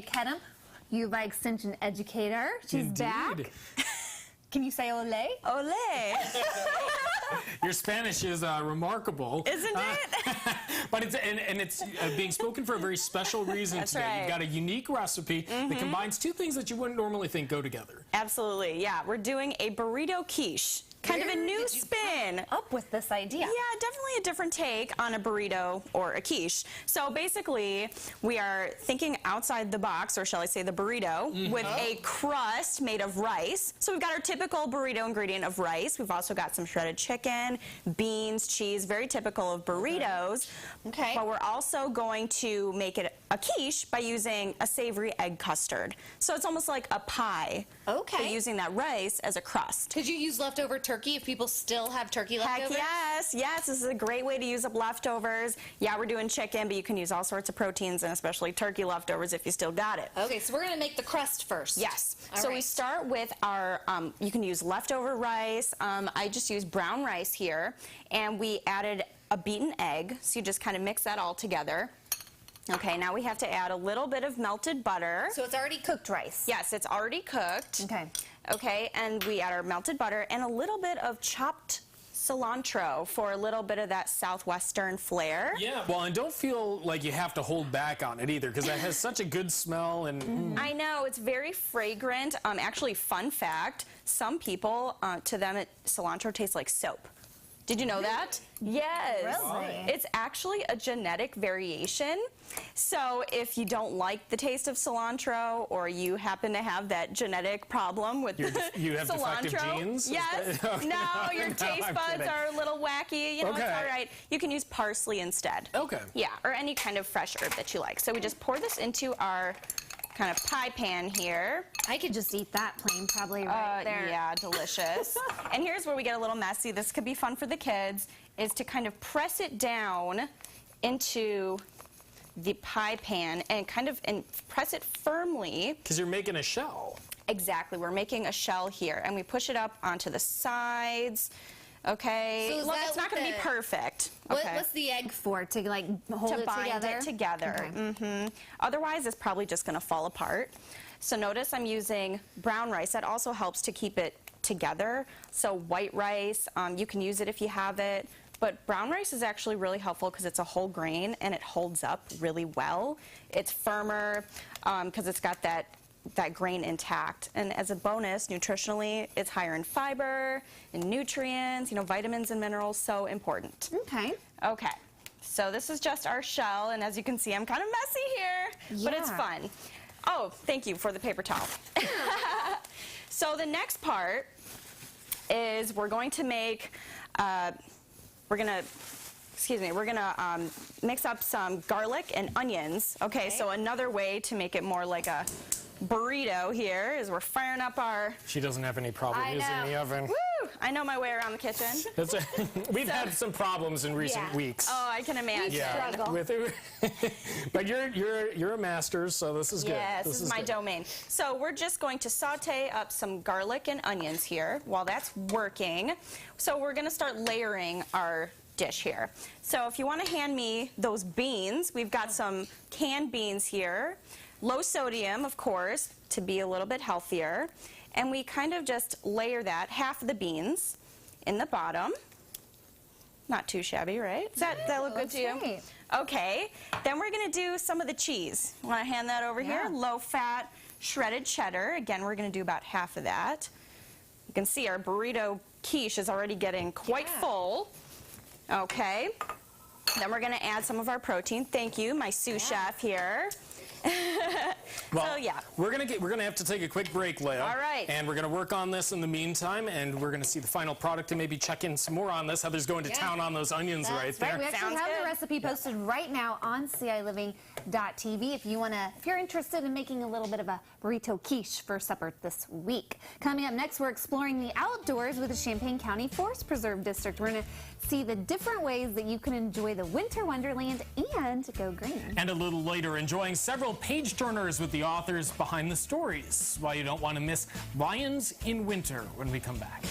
Kedem, you by extension Educator. She's Indeed. back. Can you say ole? Ole! Your Spanish is remarkable, Isn't it? but it's being spoken for a very special reason That's today. right. You've got a unique recipe that combines two things that you wouldn't normally think go together. Absolutely, yeah. We're doing a burrito quiche. Kind of a new spin. Up with this idea. Yeah, definitely a different take on a burrito or a quiche. So basically, we are thinking outside the box, or shall I say the burrito, with a crust made of rice. So we've got our typical burrito ingredient of rice. We've also got some shredded chicken, beans, cheese, very typical of burritos. Okay. But we're also going to make it a quiche by using a savory egg custard. So it's almost like a pie. Okay. But using that rice as a crust. Could you use leftover turkey if people still have turkey Heck leftovers? yes, yes, this is a great way to use up leftovers. Yeah, we're doing chicken, but you can use all sorts of proteins and especially turkey leftovers if you still got it. Okay, so we're going to make the crust first. Yes, All so we right. start with our, you can use leftover rice. I just used brown rice here, and we added a beaten egg, so you just kind of mix that all together. Okay, now we have to add a little bit of melted butter. So it's already cooked rice. Yes, it's already cooked. Okay. Okay, and we add our melted butter and a little bit of chopped cilantro for a little bit of that southwestern flair. Yeah, well, and don't feel like you have to hold back on it either, because that has such a good smell. And I know, it's very fragrant. Actually, fun fact, some people, to them, cilantro tastes like soap. Did you know that? Yes. Really? It's actually a genetic variation. So if you don't like the taste of cilantro, or you happen to have that genetic problem with you have cilantro, defective genes? yes, Okay. no, your No, taste I'm buds kidding. are a little wacky. You know, Okay. it's all right. You can use parsley instead. Okay. Yeah, or any kind of fresh herb that you like. So we just pour this into our kind of pie pan here. I could just eat that plain probably right there. Yeah, delicious. And here's where we get a little messy. This could be fun for the kids, is to kind of press it down into the pie pan and kind of press it firmly. Because you're making a shell. Exactly, we're making a shell here, and we push it up onto the sides. Okay, So is look, that it's not what going to be the- perfect. Okay. What's the egg For to like hold To it bind together. it together. Okay. Otherwise, it's probably just going to fall apart. So notice I'm using brown rice. That also helps to keep it together. So white rice, you can use it if you have it. But brown rice is actually really helpful because it's a whole grain and it holds up really well. It's firmer because it's got that grain intact. And as a bonus, nutritionally, it's higher in fiber and nutrients, you know, vitamins and minerals, so important. Okay. Okay, so this is just our shell, and as you can see, I'm kind of messy here, but it's Yeah. fun. Oh, thank you for the paper towel. So the next part is we're going to make, we're gonna mix up some garlic and onions. Okay, so another way to make it more like a burrito here is we're firing up our, She doesn't have any problem I using know. the oven. woo, I know my way around the kitchen. That's we've had some problems in recent Yeah. weeks. Oh, I can imagine. Yeah, struggle. but you're a master, so this is good. Yes, this is my good. domain. So we're just going to saute up some garlic and onions here while that's working. So we're going to start layering our dish here. So if you want to hand me those beans, we've got some canned beans here. Low sodium, of course, to be a little bit healthier. And we kind of just layer that, half of the beans in the bottom. Not too shabby, right? Does that look good to you? great. Okay, then we're going to do some of the cheese. Want to hand that over Yeah. here? Low-fat shredded cheddar. Again, we're going to do about half of that. You can see our burrito quiche is already getting quite full. Okay, then we're going to add some of our protein. Thank you, my sous chef here. Well, So, yeah. we're gonna have to take a quick break, Leia. All right. And we're gonna work on this in the meantime, and we're gonna see the final product and maybe check in some more on this. Heather's going to town on those onions right there. Right, we actually Sounds have good. the recipe posted right now on CILiving.tv if you're interested in making a little bit of a burrito quiche for supper this week. Coming up next, we're exploring the outdoors with the Champaign County Forest Preserve District. We're going to see the different ways that you can enjoy the winter wonderland and go green. And a little later, enjoying several page turners with the authors behind the stories. Why you don't want to miss Lions in Winter when we come back.